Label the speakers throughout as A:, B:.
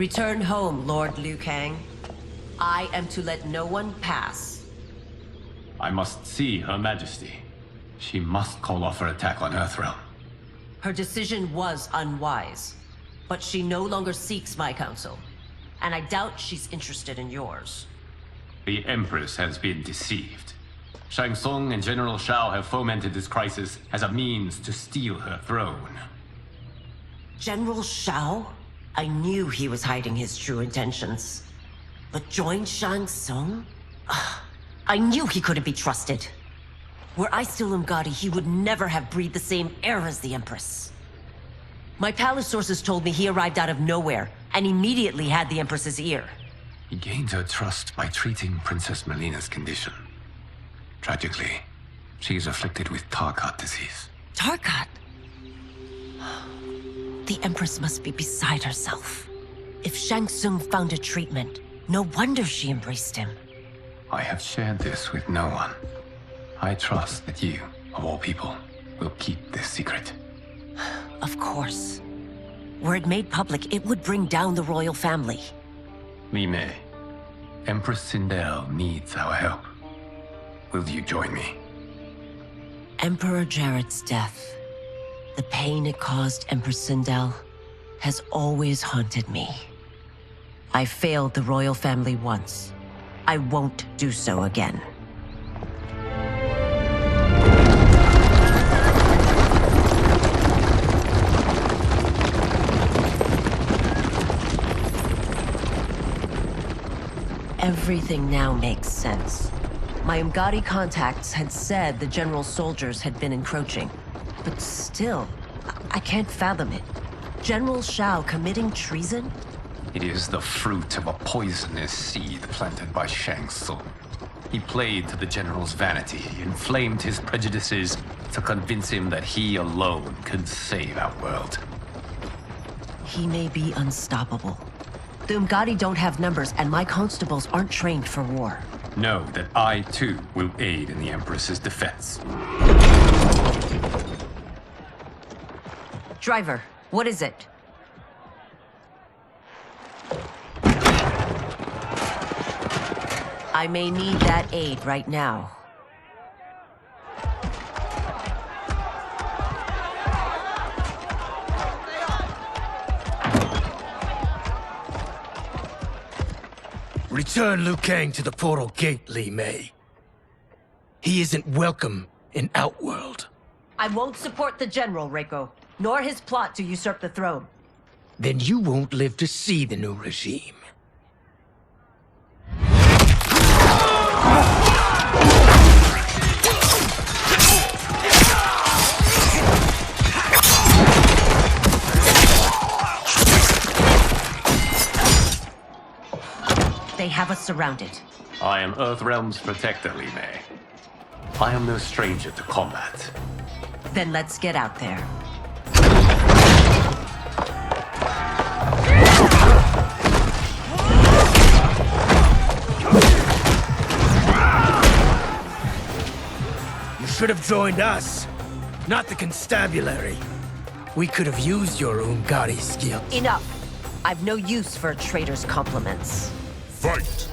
A: Return home, Lord Liu Kang. I am to let no one pass.
B: I must see Her Majesty. She must call off her attack on Earthrealm.
A: Her decision was unwise, but she no longer seeks my counsel, and I doubt she's interested in yours.
B: The Empress has been deceived. Shang Tsung and General Shao have fomented this crisis as a means to steal her throne.
A: General Shao? I knew he was hiding his true intentions. But join Shang Tsung? I knew he couldn't be trusted. Were I still Umgadi, he would never have breathed the same air as the Empress. My palace sources told me he arrived out of nowhere, and immediately had the Empress's ear.
B: He gained her trust by treating Princess Melina's condition. Tragically, she is afflicted with Tarkat disease.
A: Tarkat? The Empress must be beside herself. If Shang Tsung found a treatment, no wonder she embraced him.
B: I have shared this with no one. I trust that you, of all people, will keep this secret.
A: Of course. Were it made public, it would bring down the royal family.
B: Li Mei, Empress Sindel needs our help. Will you join me?
A: Emperor Jarrett's death, the pain it caused Empress Sindel, has always haunted me. I failed the royal family once. I won't do so again. Everything now makes sense. My Umgadi contacts had said the general's soldiers had been encroaching. But still, I can't fathom it. General Shao committing treason?
B: It is the fruit of a poisonous seed planted by Shang Tsung. He played to the general's vanity, inflamed his prejudices to convince him that he alone could save our world.
A: He may be unstoppable. The Umgadi don't have numbers, and my constables aren't trained for war.
B: Know that I, too, will aid in the Empress's defense.
A: Driver, what is it? I may need that aid right now.
C: Return Liu Kang to the portal gate, Li Mei. He isn't welcome in Outworld.
A: I won't support the general, Reiko, nor his plot to usurp the throne.
C: Then you won't live to see the new regime.
A: They have us surrounded.
B: I am Earthrealm's protector, Li Mei. I am no stranger to combat.
A: Then let's get out there.
C: You should have joined us, not the constabulary. We could have used your Umgadi skills.
A: Enough! I've no use for a traitor's compliments.
D: Fight!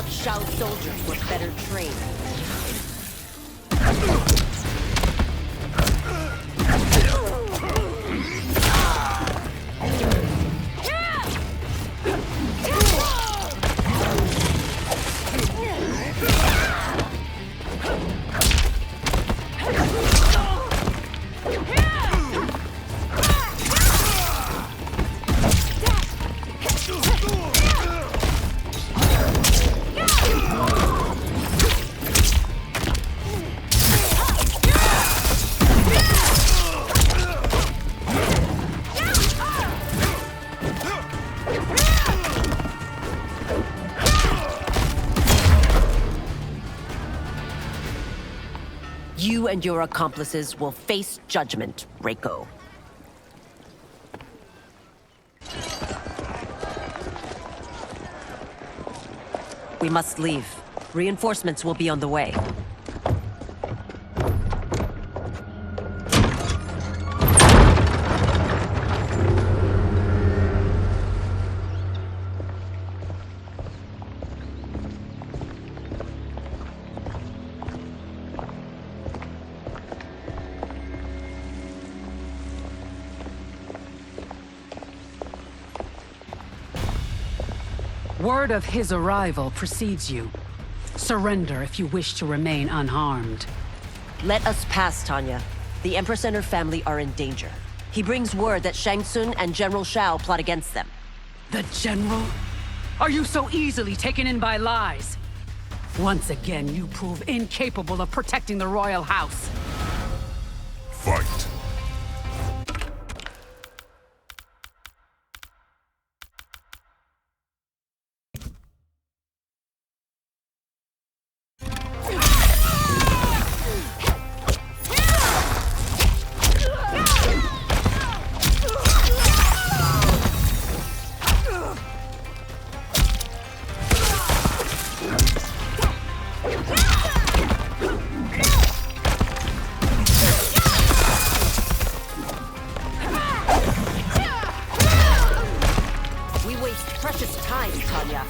A: Shao's soldiers were better trained. You and your accomplices will face judgment, Reiko. We must leave. Reinforcements will be on the way.
D: Word of his arrival precedes you. Surrender if you wish to remain unharmed.
A: Let us pass, Tanya. The Empress and her family are in danger. He brings word that Shang Tsung and General Shao plot against them.
D: The General? Are you so easily taken in by lies? Once again, you prove incapable of protecting the royal house.
E: Fight.
A: Precious time, Tanya.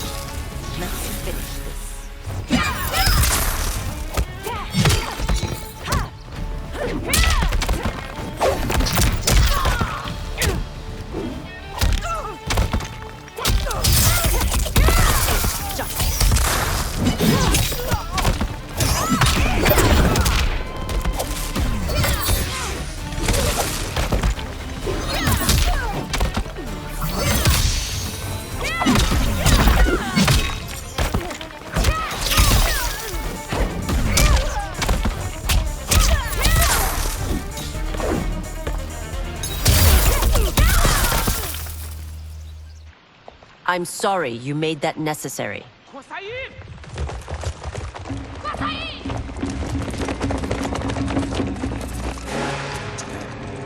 A: Let's finish this. I'm sorry you made that necessary.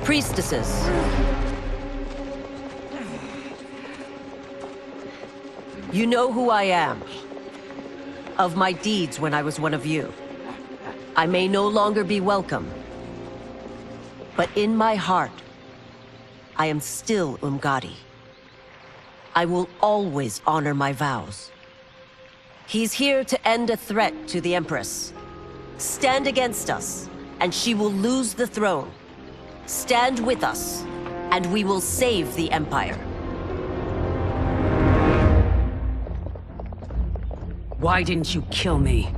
A: Priestesses. You know who I am. Of my deeds when I was one of you. I may no longer be welcome. But in my heart, I am still Umgadi. I will always honor my vows. He's here to end a threat to the Empress. Stand against us, and she will lose the throne. Stand with us, and we will save the Empire.
D: Why didn't you kill me?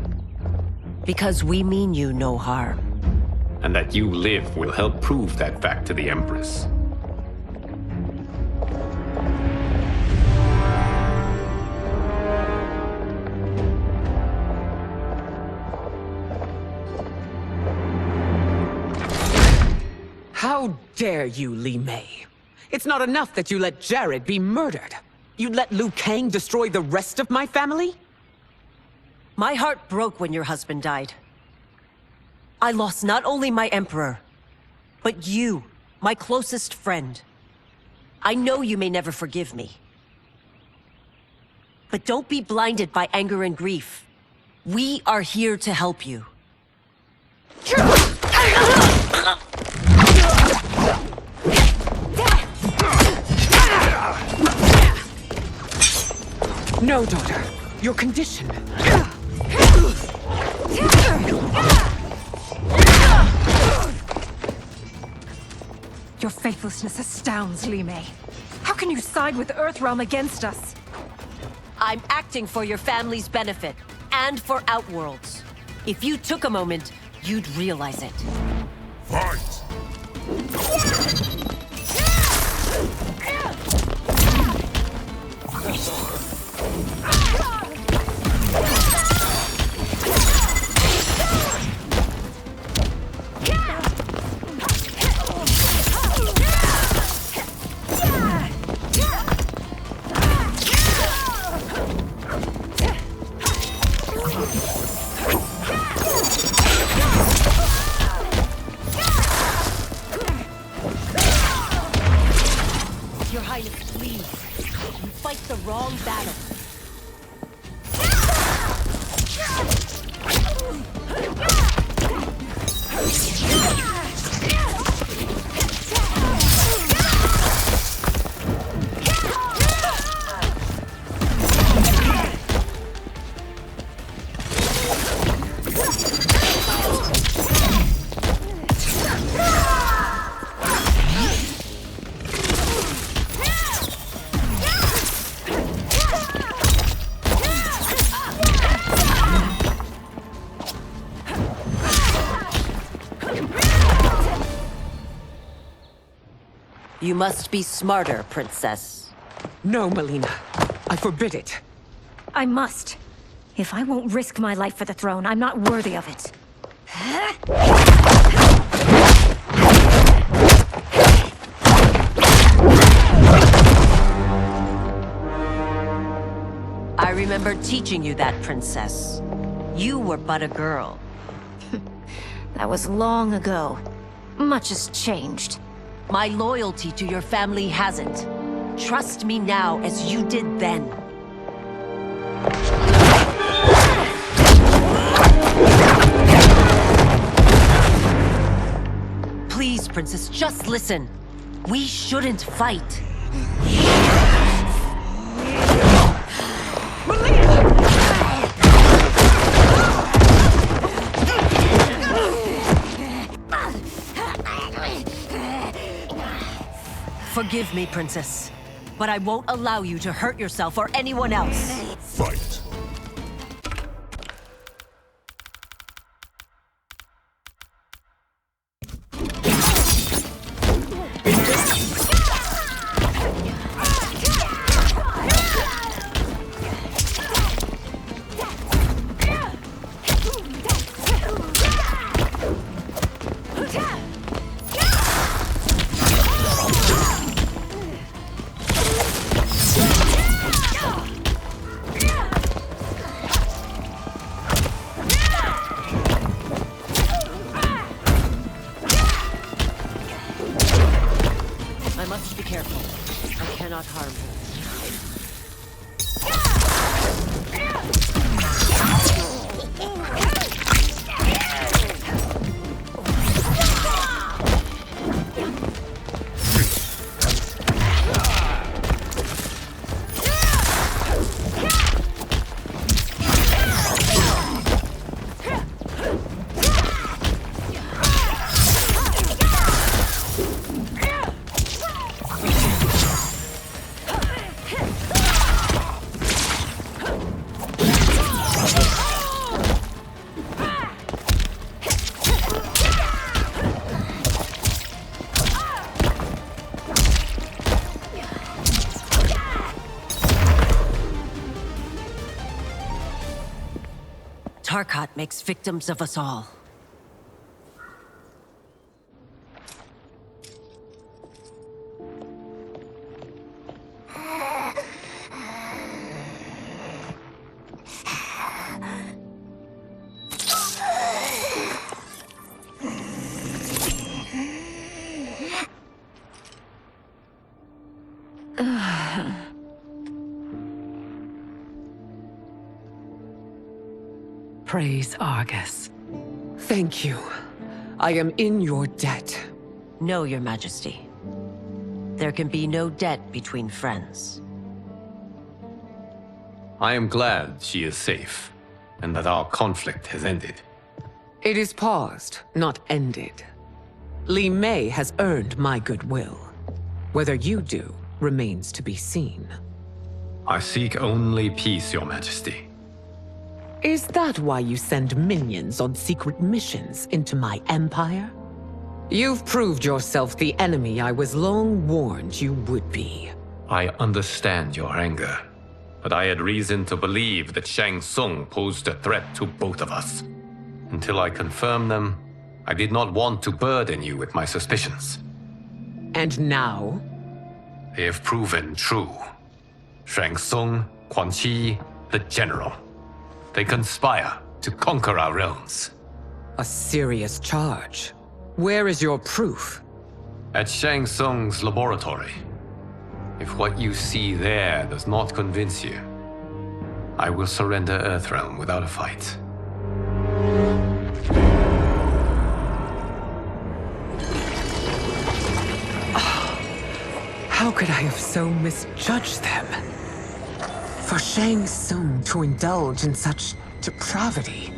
A: Because we mean you no harm.
B: And that you live will help prove that fact to the Empress.
F: How dare you, Li Mei? It's not enough that you let Jared be murdered. You'd let Liu Kang destroy the rest of my family?
A: My heart broke when your husband died. I lost not only my emperor, but you, my closest friend. I know you may never forgive me. But don't be blinded by anger and grief. We are here to help you.
F: No, daughter. Your condition.
G: Your faithlessness astounds, Li Mei. How can you side with Earthrealm against us?
A: I'm acting for your family's benefit, and for Outworld's. If you took a moment, you'd realize it.
E: Fight!
A: Please, you fight the wrong battle. You must be smarter, Princess.
F: No, Melina. I forbid it.
G: I must. If I won't risk my life for the throne, I'm not worthy of it.
A: I remember teaching you that, Princess. You were but a girl.
G: That was long ago. Much has changed.
A: My loyalty to your family hasn't. Trust me now as you did then. Please, Princess, just listen. We shouldn't fight. Forgive me, Princess, but I won't allow you to hurt yourself or anyone else.
E: Fight.
A: I must be careful. I cannot harm her. Tarkat makes victims of us all.
F: Praise Argus. Thank you. I am in your debt.
A: No, Your Majesty. There can be no debt between friends.
B: I am glad she is safe, and that our conflict has ended.
F: It is paused, not ended. Li Mei has earned my goodwill. Whether you do remains to be seen.
B: I seek only peace, Your Majesty.
F: Is that why you send minions on secret missions into my empire? You've proved yourself the enemy I was long warned you would be.
B: I understand your anger, but I had reason to believe that Shang Tsung posed a threat to both of us. Until I confirmed them, I did not want to burden you with my suspicions.
F: And now?
B: They have proven true. Shang Tsung, Quan Chi, the General. They conspire to conquer our realms.
F: A serious charge. Where is your proof?
B: At Shang Tsung's laboratory. If what you see there does not convince you, I will surrender Earthrealm without a fight.
F: How could I have so misjudged them? For Shang Tsung to indulge in such depravity,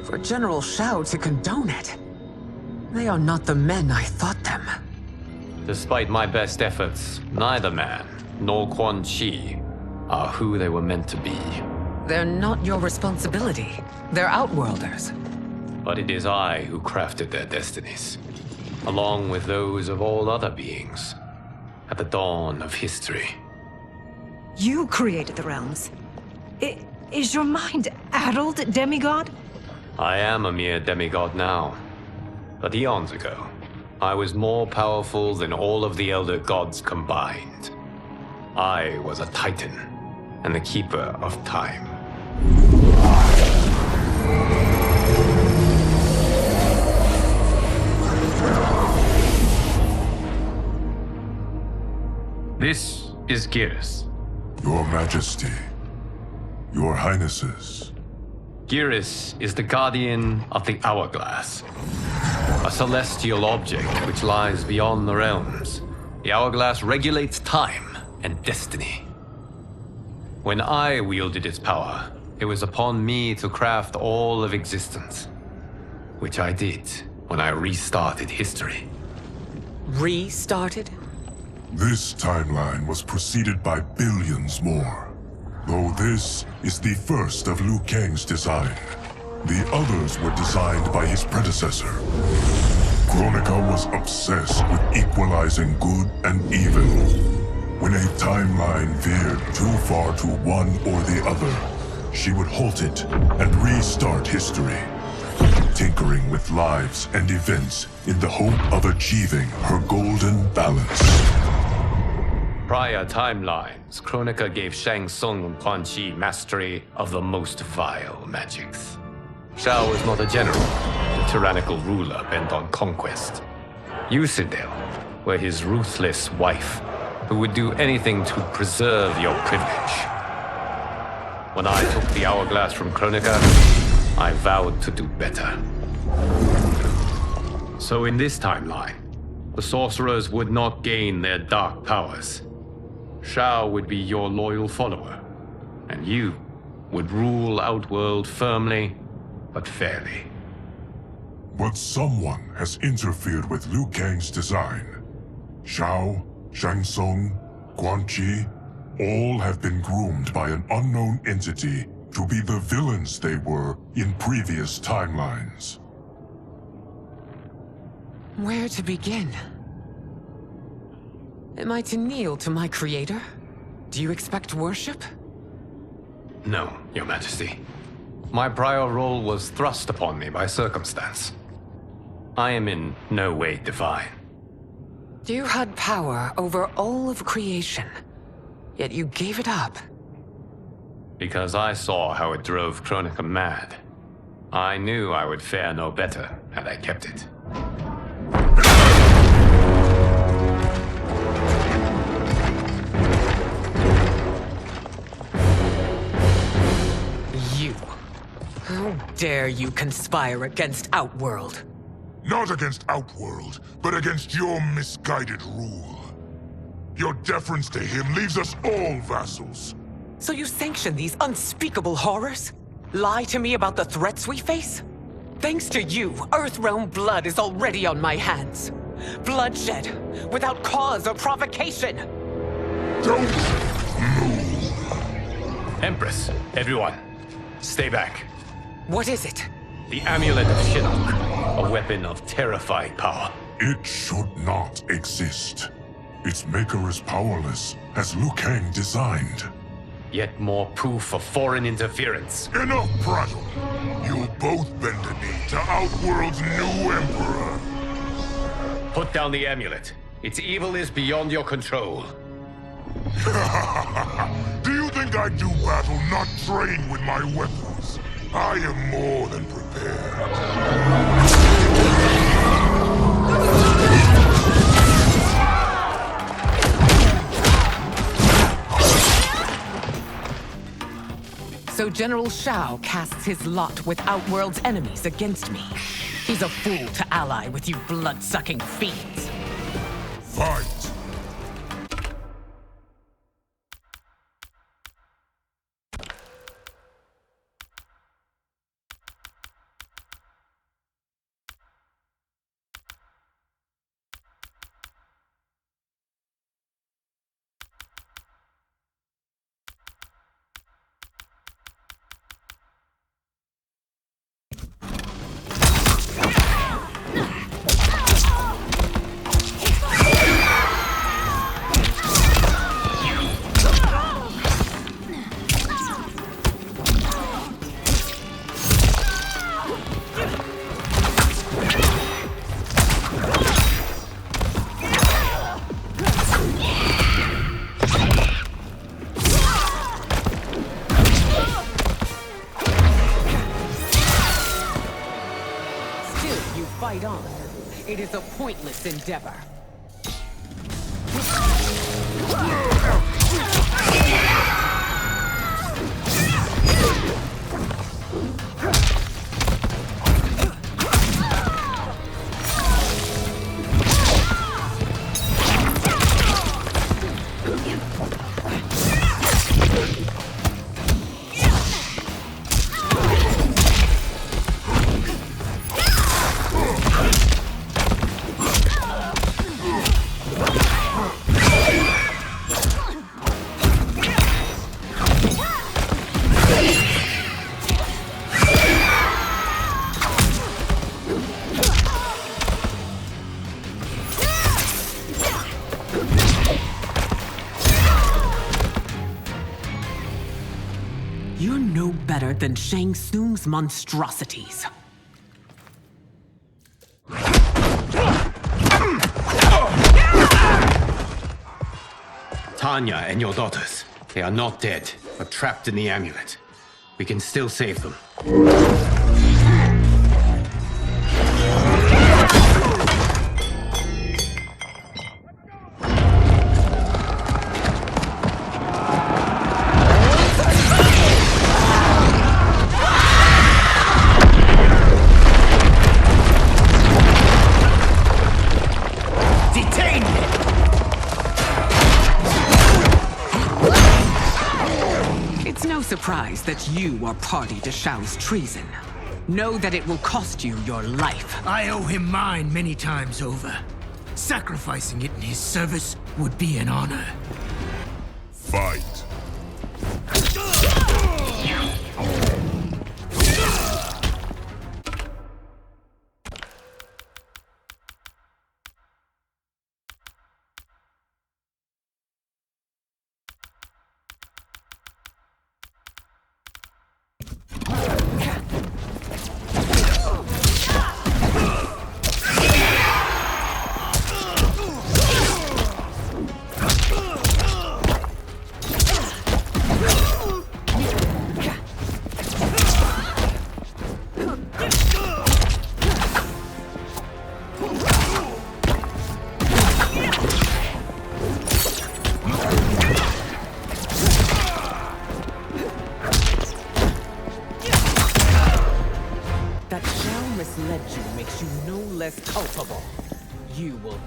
F: for General Shao to condone it, they are not the men I thought them.
B: Despite my best efforts, neither man nor Quan Chi are who they were meant to be.
F: They're not your responsibility. They're Outworlders.
B: But it is I who crafted their destinies, along with those of all other beings, at the dawn of history.
G: You created the realms. Is your mind addled, demigod?
B: I am a mere demigod now, but eons ago, I was more powerful than all of the Elder Gods combined. I was a Titan, and the Keeper of Time. This is Geras.
E: Your Majesty, Your Highnesses.
B: Geras is the guardian of the Hourglass, a celestial object which lies beyond the realms. The Hourglass regulates time and destiny. When I wielded its power, it was upon me to craft all of existence, which I did when I restarted history.
F: Restarted?
E: This timeline was preceded by billions more. Though this is the first of Liu Kang's design, the others were designed by his predecessor. Kronika was obsessed with equalizing good and evil. When a timeline veered too far to one or the other, she would halt it and restart history, tinkering with lives and events in the hope of achieving her golden balance.
B: Prior timelines, Kronika gave Shang Tsung and Quan Chi mastery of the most vile magics. Shao was not a general, a tyrannical ruler bent on conquest. Yusidel were his ruthless wife, who would do anything to preserve your privilege. When I took the Hourglass from Kronika, I vowed to do better. So in this timeline, the sorcerers would not gain their dark powers. Shao would be your loyal follower, and you would rule Outworld firmly, but fairly.
E: But someone has interfered with Liu Kang's design. Shao, Shang Tsung, Quan Chi, all have been groomed by an unknown entity to be the villains they were in previous timelines.
F: Where to begin? Am I to kneel to my creator? Do you expect worship?
B: No, Your Majesty. My prior role was thrust upon me by circumstance. I am in no way divine.
F: You had power over all of creation, yet you gave it up.
B: Because I saw how it drove Kronika mad. I knew I would fare no better had I kept it.
F: How dare you conspire against Outworld?
E: Not against Outworld, but against your misguided rule. Your deference to him leaves us all vassals.
F: So you sanction these unspeakable horrors? Lie to me about the threats we face? Thanks to you, Earthrealm blood is already on my hands. Bloodshed, without cause or provocation.
E: Don't move.
B: Empress, everyone, stay back.
F: What is it?
B: The Amulet of Shinnok, a weapon of terrifying power.
E: It should not exist. Its maker is powerless, as Liu Kang designed.
B: Yet more proof of foreign interference.
E: Enough prattle! You both bend a knee to Outworld's new emperor.
B: Put down the amulet. Its evil is beyond your control.
E: Do you think I do battle not trained with my weapons? I am more than prepared.
F: So General Shao casts his lot with Outworld's enemies against me. He's a fool to ally with you blood-sucking fiends.
E: Fight!
F: Fight on. It is a pointless endeavor. You're no better than Shang Tsung's monstrosities.
H: Tanya and your daughters, they are not dead, but trapped in the amulet. We can still save them.
F: Surprised that you are party to Shao's treason. Know that it will cost you your life.
C: I owe him mine many times over. Sacrificing it in his service would be an honor.
E: Fight!
F: That Shao misled you makes you no less culpable. You will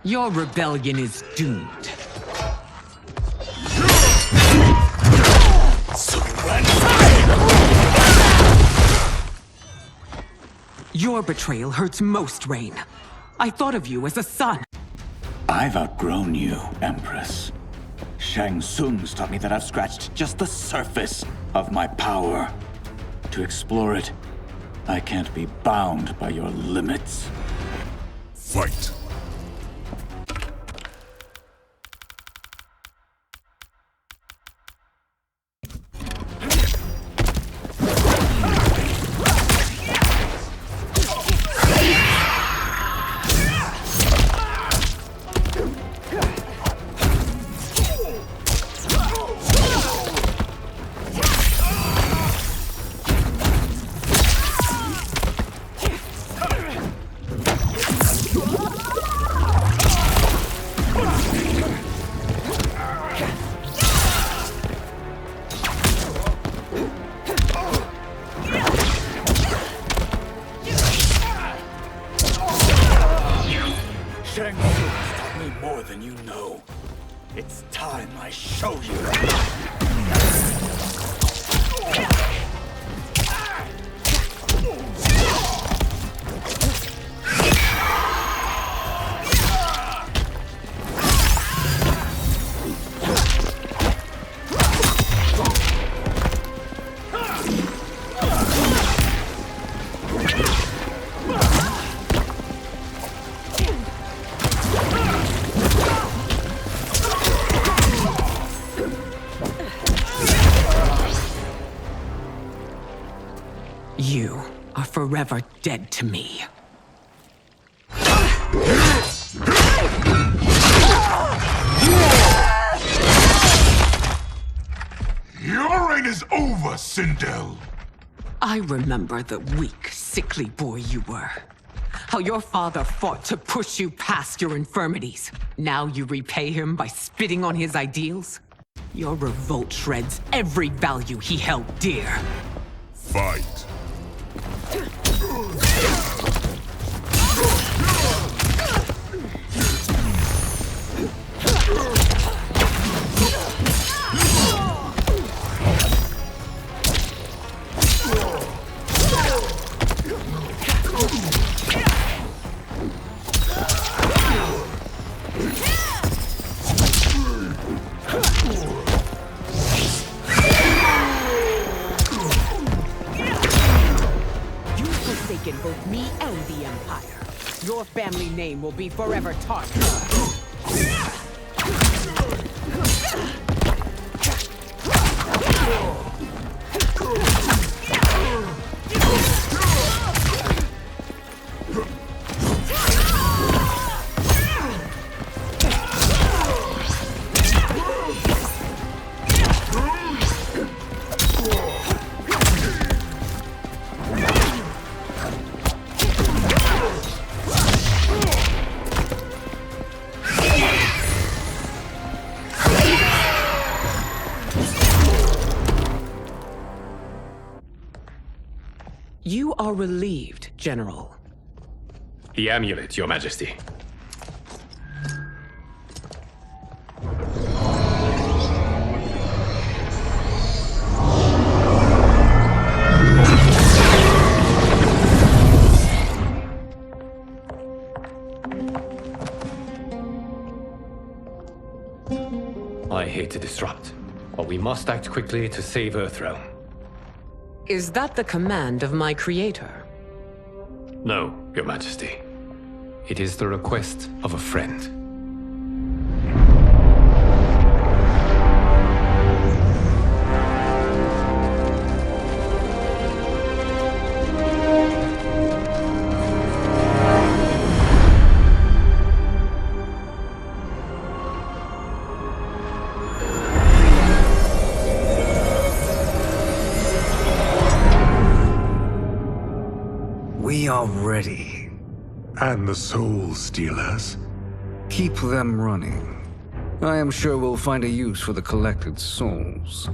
F: Your rebellion is doomed. Your betrayal hurts most, Rain. I thought of you as a son.
I: I've outgrown you, Empress. Shang Tsung's taught me that I've scratched just the surface of my power. To explore it, I can't be bound by your limits.
E: Fight!
I: Shang Tsung's taught me more than you know. It's time I show you.
F: You are forever dead to me.
E: Your reign is over, Sindel!
F: I remember the weak, sickly boy you were. How your father fought to push you past your infirmities. Now you repay him by spitting on his ideals? Your revolt shreds every value he held dear.
E: Fight!
F: Both me and the Empire. Your family name will be forever tarnished. You are relieved, General.
H: The amulet, Your Majesty. I hate to disrupt, but we must act quickly to save Earthrealm.
F: Is that the command of my creator?
H: No, Your Majesty. It is the request of a friend.
J: We are ready.
E: And the Soul Stealers?
J: Keep them running. I am sure we'll find a use for the collected souls.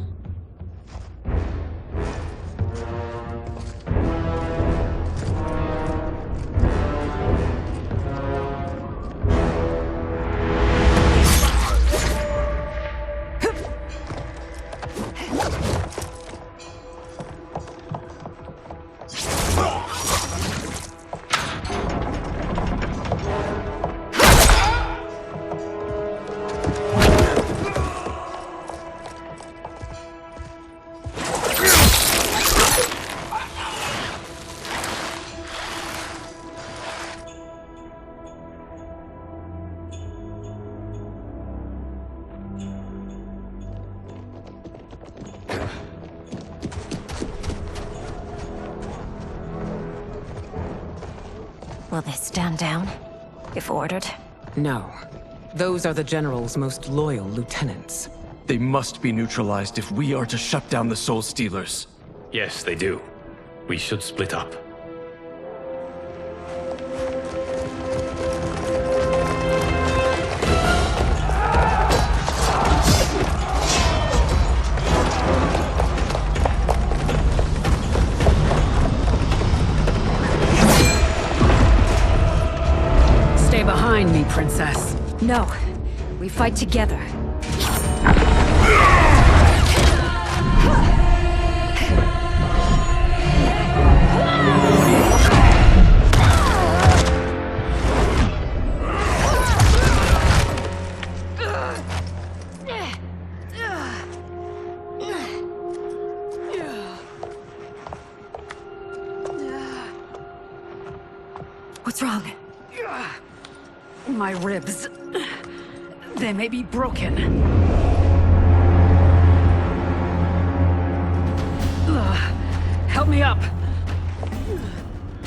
G: Will they stand down, if ordered?
F: No. Those are the General's most loyal lieutenants.
C: They must be neutralized if we are to shut down the Soul Stealers.
B: Yes, they do. We should split up.
D: Stay behind me, Princess.
G: No. We fight together. What's wrong?
D: My ribs. They may be broken. Help me up.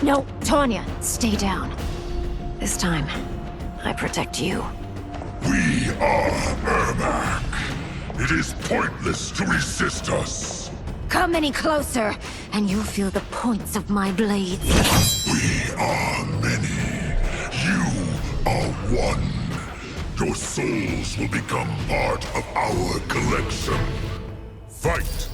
G: No, Tanya, stay down. This time, I protect you.
E: We are Ermac. It is pointless to resist us.
G: Come any closer, and you'll feel the points of my blades.
E: We are many. You are one. Your souls will become part of our collection. Fight!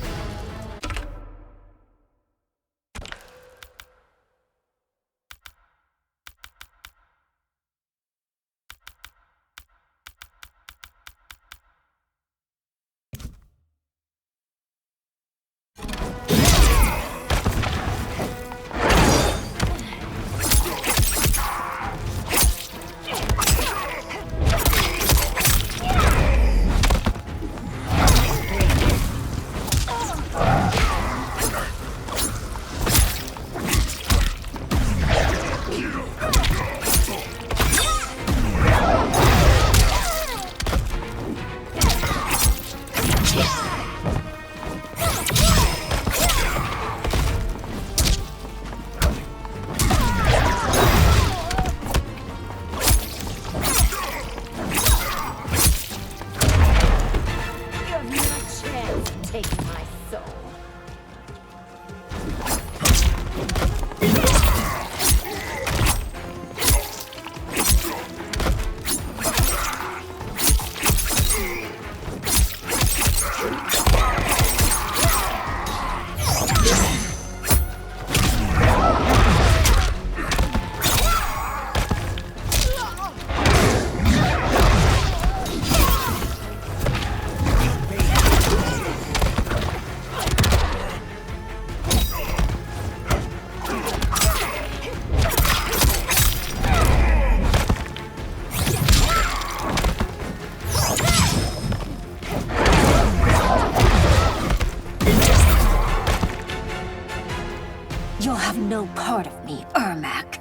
G: You'll have no part of me, Ermac.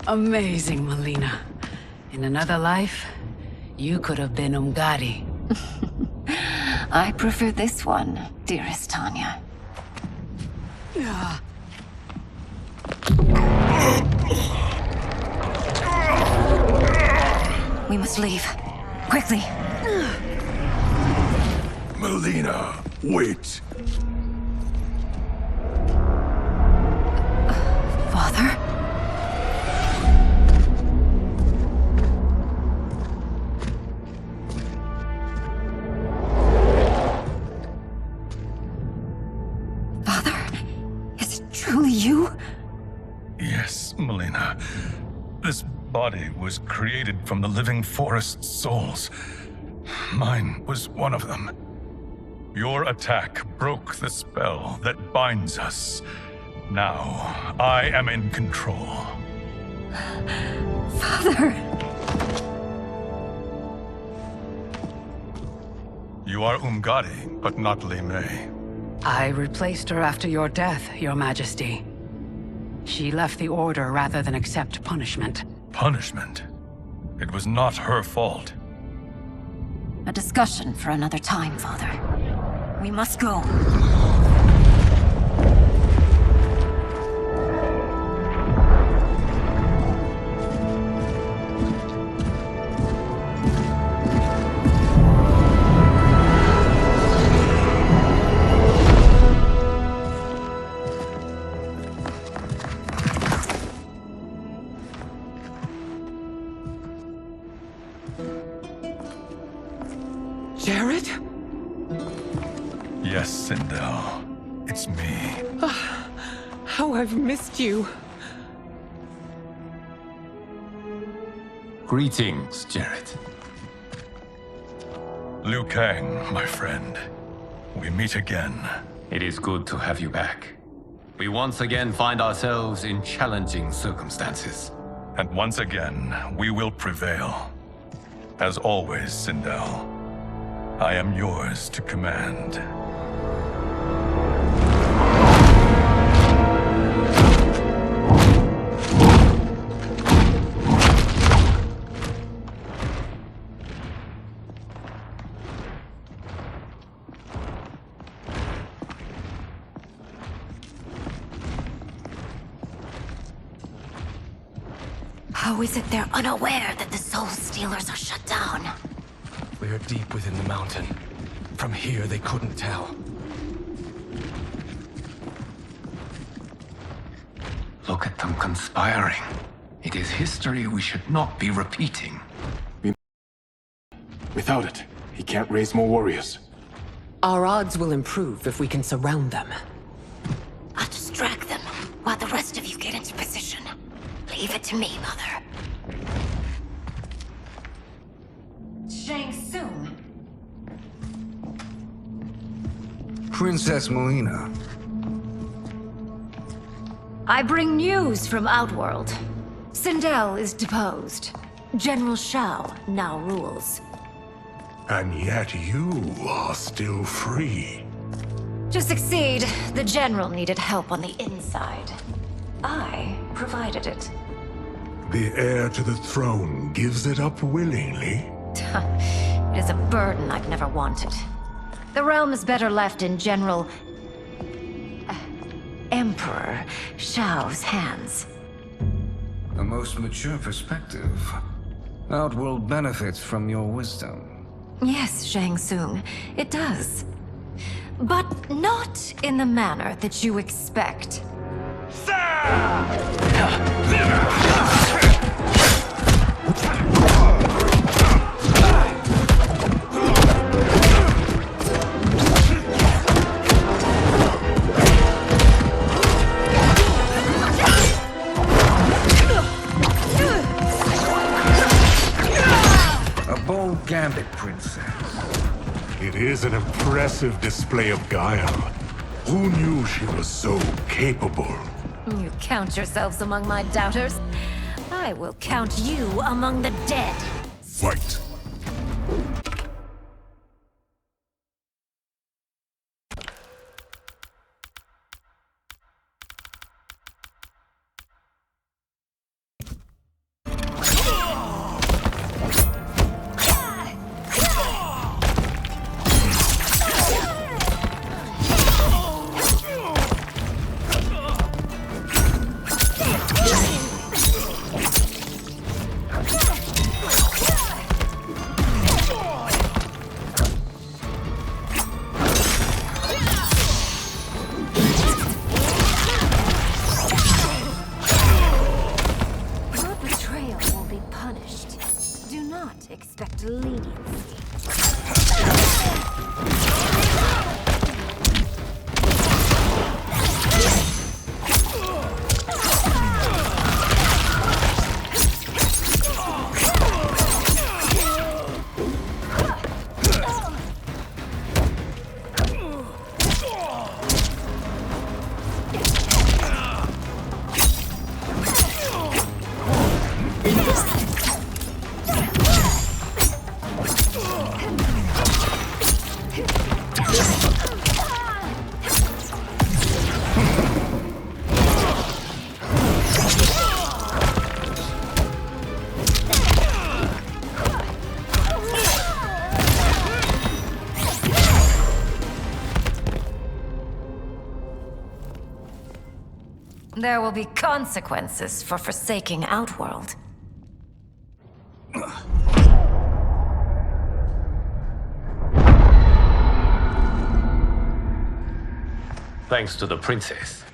D: Amazing, Melina. In another life, you could have been Umgadi.
G: I prefer this one, dearest Tanya. We must leave. Quickly.
E: Melina, wait.
G: Father? Father? Is it truly you?
E: Yes, Melina. This body was created from the living forest's souls. Mine was one of them. Your attack broke the spell that binds us. Now, I am in control.
G: Father!
E: You are Umgadi, but not Li Mei.
D: I replaced her after your death, Your Majesty. She left the Order rather than accept punishment.
E: Punishment? It was not her fault.
G: A discussion for another time, Father. We must go.
F: Jared?
K: Yes, Sindel. It's me.
F: How I've missed you.
B: Greetings, Jared.
K: Liu Kang, my friend. We meet again.
B: It is good to have you back. We once again find ourselves in challenging circumstances.
K: And once again, we will prevail. As always, Sindel, I am yours to command.
A: How is it they're unaware that the Soul Stealers are shut down?
C: We are deep within the mountain. From here, they couldn't tell.
B: Look at them conspiring. It is history we should not be repeating.
L: Without it, he can't raise more warriors.
F: Our odds will improve if we can surround them.
A: I'll distract them while the rest of you get into position. Leave it to me, Mother. Shang Tsung.
J: Princess Melina.
G: I bring news from Outworld. Sindel is deposed.
A: General Shao now rules.
E: And yet you are still free.
G: To succeed, the General needed help on the inside. I provided it.
E: The heir to the throne gives it up willingly.
G: It is a burden I've never wanted. The realm is better left in General... Emperor Shao's hands.
J: A most mature perspective. Outworld benefits from your wisdom.
G: Yes, Shang Tsung, it does. But not in the manner that you expect.
J: A bold gambit, Princess.
E: It is an impressive display of guile. Who knew she was so capable?
G: You count yourselves among my doubters. I will count you among the dead.
E: Fight.
G: Expect leniency. There will be consequences for forsaking Outworld.
B: Thanks to the princess,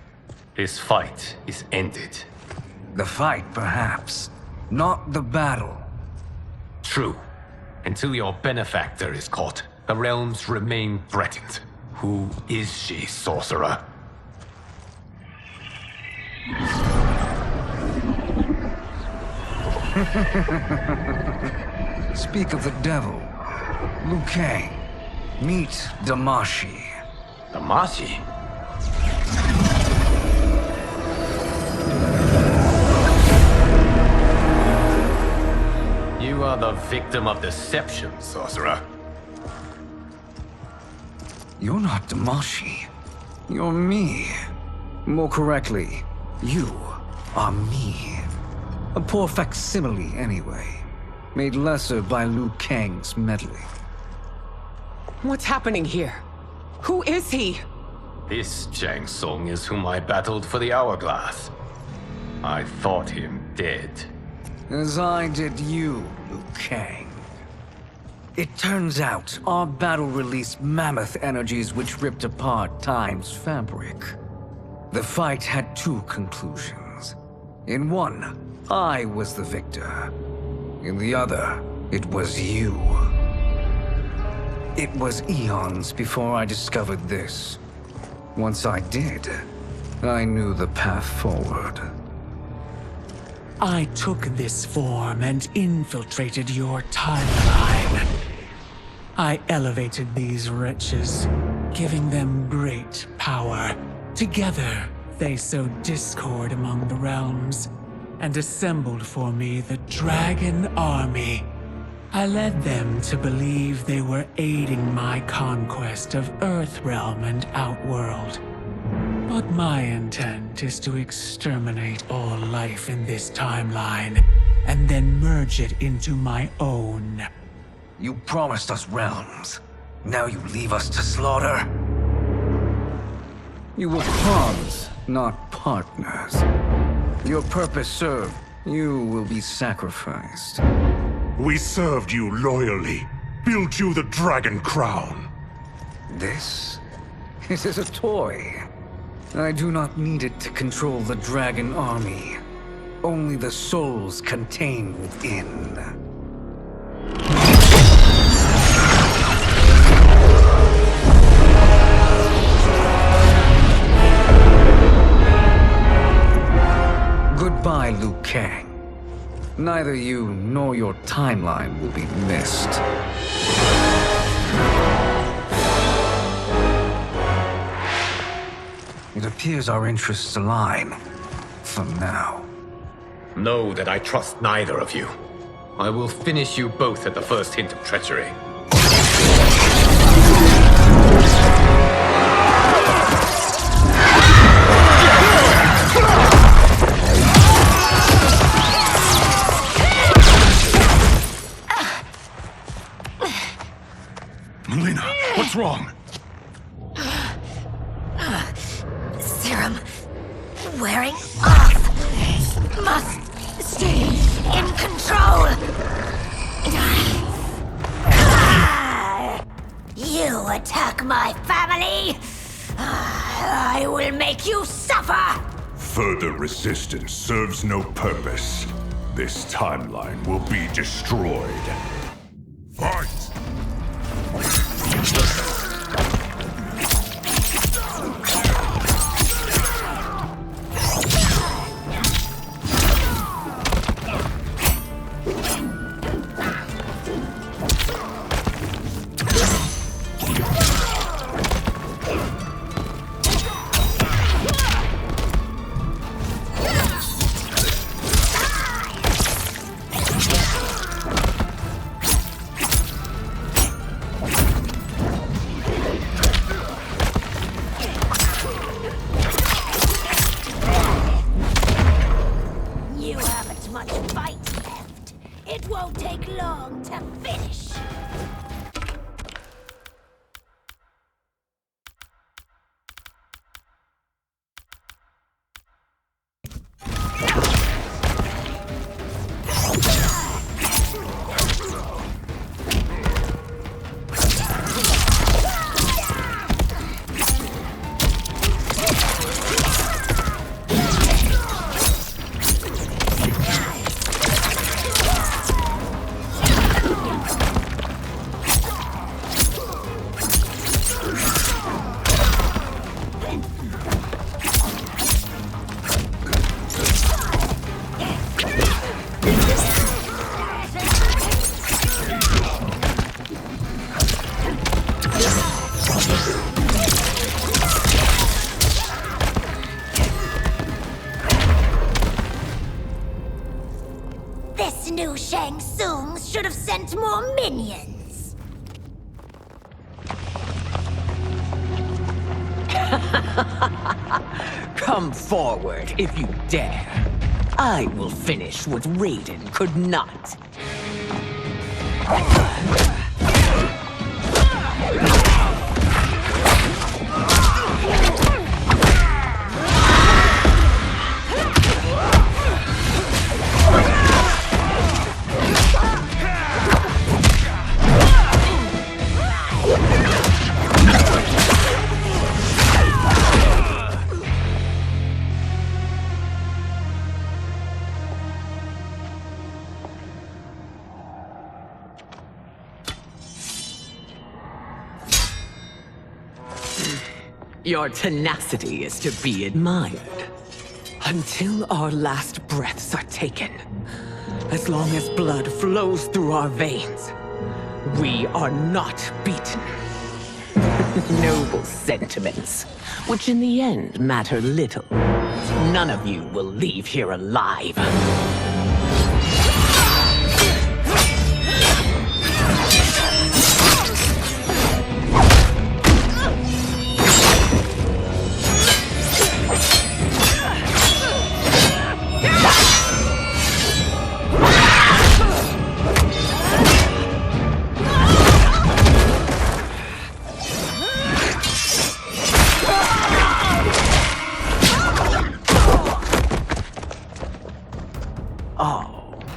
B: this fight is ended.
J: The fight, perhaps. Not the battle.
B: True. Until your benefactor is caught, The realms remain threatened. Who is she, sorcerer?
J: Speak of the devil. Liu Kang. Meet Damashi.
B: Damashi? You are the victim of deception, sorcerer.
J: You're not Damashi. You're me. More correctly, you are me. A poor facsimile, anyway. Made lesser by Liu Kang's meddling.
F: What's happening here? Who is he?
B: This Shang Tsung is whom I battled for the Hourglass. I thought him dead.
J: As I did you, Liu Kang. It turns out our battle released mammoth energies which ripped apart time's fabric. The fight had two conclusions. In one, I was the victor. In the other, it was you. It was eons before I discovered this. Once I did, I knew the path forward.
C: I took this form and infiltrated your timeline. I elevated these wretches, giving them great power. Together, they sowed discord among the realms, and assembled for me the Dragon Army. I led them to believe they were aiding my conquest of Earthrealm and Outworld. But my intent is to exterminate all life in this timeline, and then merge it into my own.
J: You promised us realms. Now you leave us to slaughter? You were pawns, not partners. Your purpose served. You will be sacrificed.
E: We served you loyally, built you the Dragon Crown.
J: This? It is a toy. I do not need it to control the Dragon Army. Only the souls contained within. Goodbye, Liu Kang. Neither you nor your timeline will be missed. It appears our interests align. For now.
B: Know that I trust neither of you. I will finish you both at the first hint of treachery.
K: Melina, what's wrong?
A: Serum wearing off. Must stay in control. You attack my family. I will make you suffer.
E: Further resistance serves no purpose. This timeline will be destroyed. Fight!
M: these new Shang Tsungs should have sent more minions.
F: Come forward if you dare. I will finish what Raiden could not. Your tenacity is to be admired. Until our last breaths are taken, as long as blood flows through our veins, we are not beaten. Noble sentiments, which in the end matter little. None of you will leave here alive.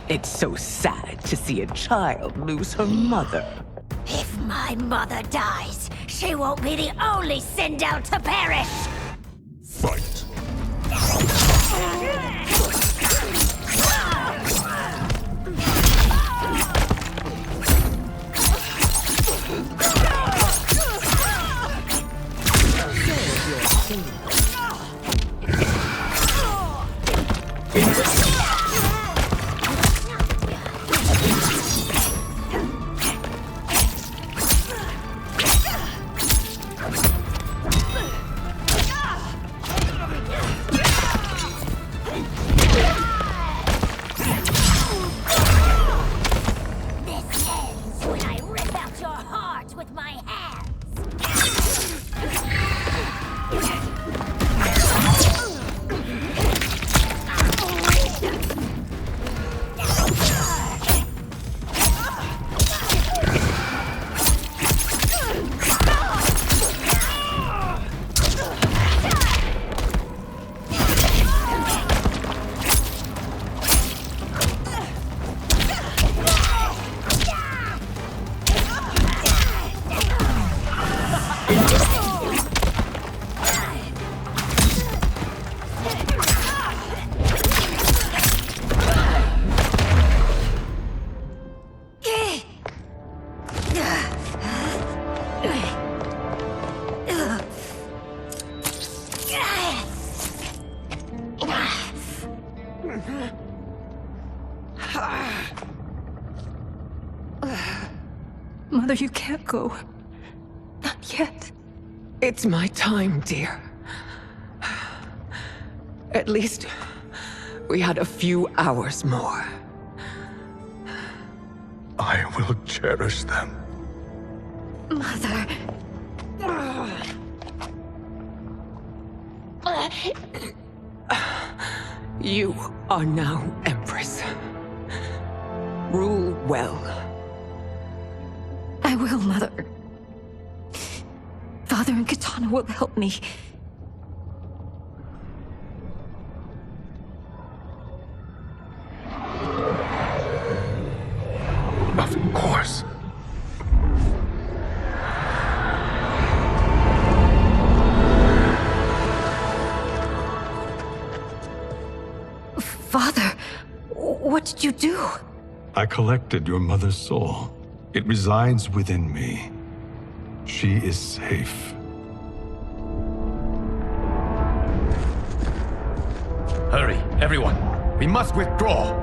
F: It's so sad to see a child lose her mother.
M: If my mother dies, she won't be the only Sindel to perish!
E: Fight.
G: Mother, you can't go. Not yet.
F: It's my time, dear. At least we had a few hours more.
K: I will cherish them.
G: Mother.
F: You are now Empress. Rule well.
G: I will, Mother. Father and Katana will help me.
K: Of course.
G: Father, what did you do?
K: I collected your mother's soul. It resides within me. She is safe.
B: Hurry, everyone. We must withdraw.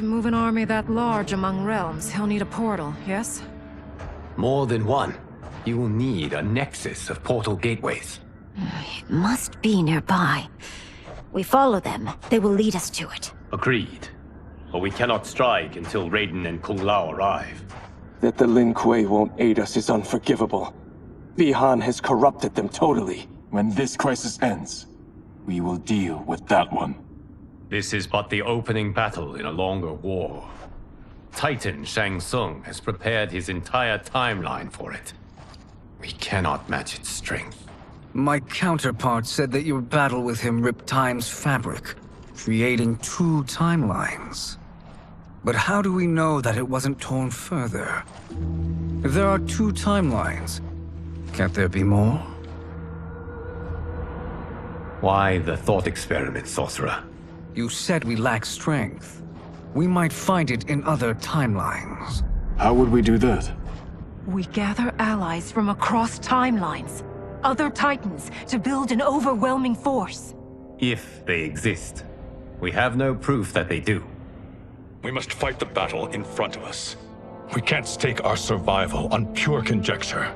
G: To move an army that large among realms, he'll need a portal, yes?
B: More than one. You will need a nexus of portal gateways.
M: It must be nearby. We follow them, they will lead us to it.
B: Agreed. But we cannot strike until Raiden and Kung Lao arrive.
L: That the Lin Kuei won't aid us is unforgivable. Bihan has corrupted them totally. When this crisis ends, we will deal with that one.
B: This is but the opening battle in a longer war. Titan Shang Tsung has prepared his entire timeline for it. We cannot match its strength.
J: My counterpart said that your battle with him ripped time's fabric, creating 2 timelines. But how do we know that it wasn't torn further? If there are 2 timelines, can't there be more?
B: Why the thought experiment, Sorcerer?
J: You said we lack strength. We might find it in other timelines.
L: How would we do that?
G: We gather allies from across timelines, other titans, to build an overwhelming force.
B: If they exist. We have no proof that they do.
K: We must fight the battle in front of us. We can't stake our survival on pure conjecture.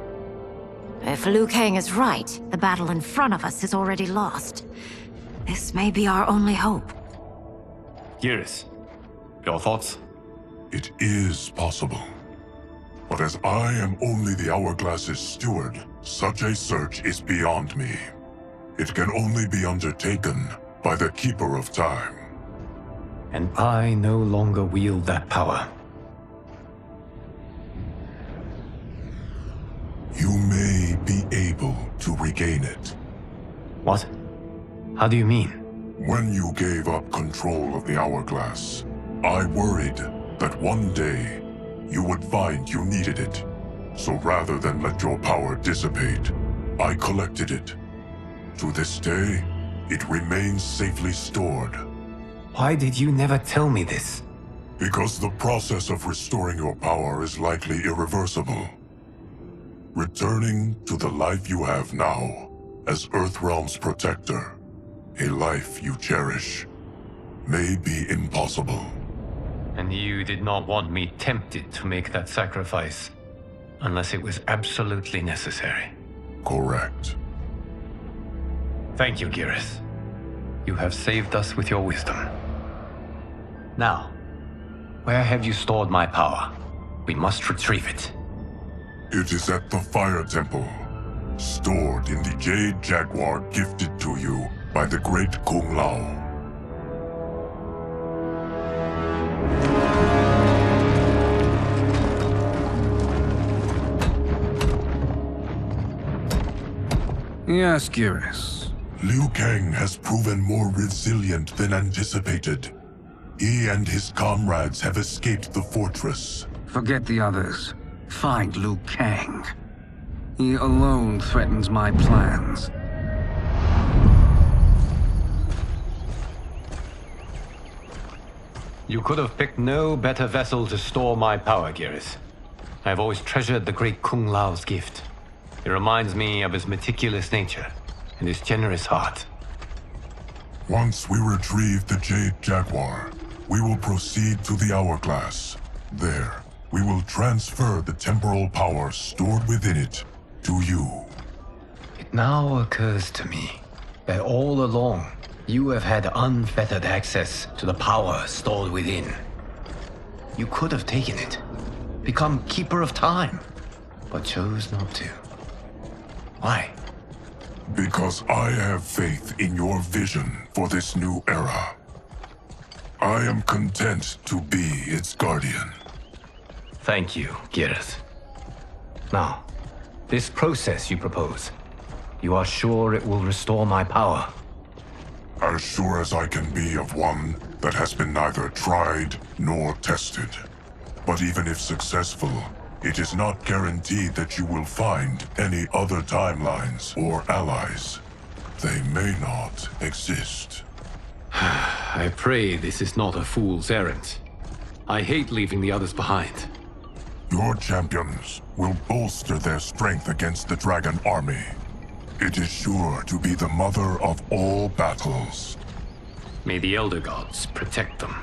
M: If Liu Kang is right, the battle in front of us is already lost. This may be our only hope.
B: Geras, your thoughts?
E: It is possible. But as I am only the Hourglass's steward, such a search is beyond me. It can only be undertaken by the Keeper of Time.
B: And I no longer wield that power.
E: You may be able to regain it.
B: What? How do you mean?
E: When you gave up control of the Hourglass, I worried that one day you would find you needed it. So rather than let your power dissipate, I collected it. To this day, it remains safely stored.
B: Why did you never tell me this?
E: Because the process of restoring your power is likely irreversible. Returning to the life you have now, as Earthrealm's protector, a life you cherish, may be impossible.
B: And you did not want me tempted to make that sacrifice, unless it was absolutely necessary.
E: Correct.
B: Thank you, Geras. You have saved us with your wisdom. Now, where have you stored my power? We must retrieve it.
E: It is at the Fire Temple, stored in the Jade Jaguar gifted to you by the great Kung Lao.
J: Yes, Geras.
E: Liu Kang has proven more resilient than anticipated. He and his comrades have escaped the fortress.
J: Forget the others. Find Liu Kang. He alone threatens my plans.
B: You could have picked no better vessel to store my power, Geras. I have always treasured the great Kung Lao's gift. It reminds me of his meticulous nature and his generous heart.
E: Once we retrieve the Jade Jaguar, we will proceed to the Hourglass. There, we will transfer the temporal power stored within it to you.
B: It now occurs to me that all along, you have had unfettered access to the power stored within. You could have taken it, become Keeper of Time, but chose not to. Why?
E: Because I have faith in your vision for this new era. I am content to be its guardian.
B: Thank you, Geras. Now, this process you propose, you are sure it will restore my power?
E: As sure as I can be of one that has been neither tried nor tested. But even if successful, it is not guaranteed that you will find any other timelines or allies. They may not exist.
B: I pray this is not a fool's errand. I hate leaving the others behind.
E: Your champions will bolster their strength against the Dragon Army. It is sure to be the mother of all battles.
B: May the Elder Gods protect them.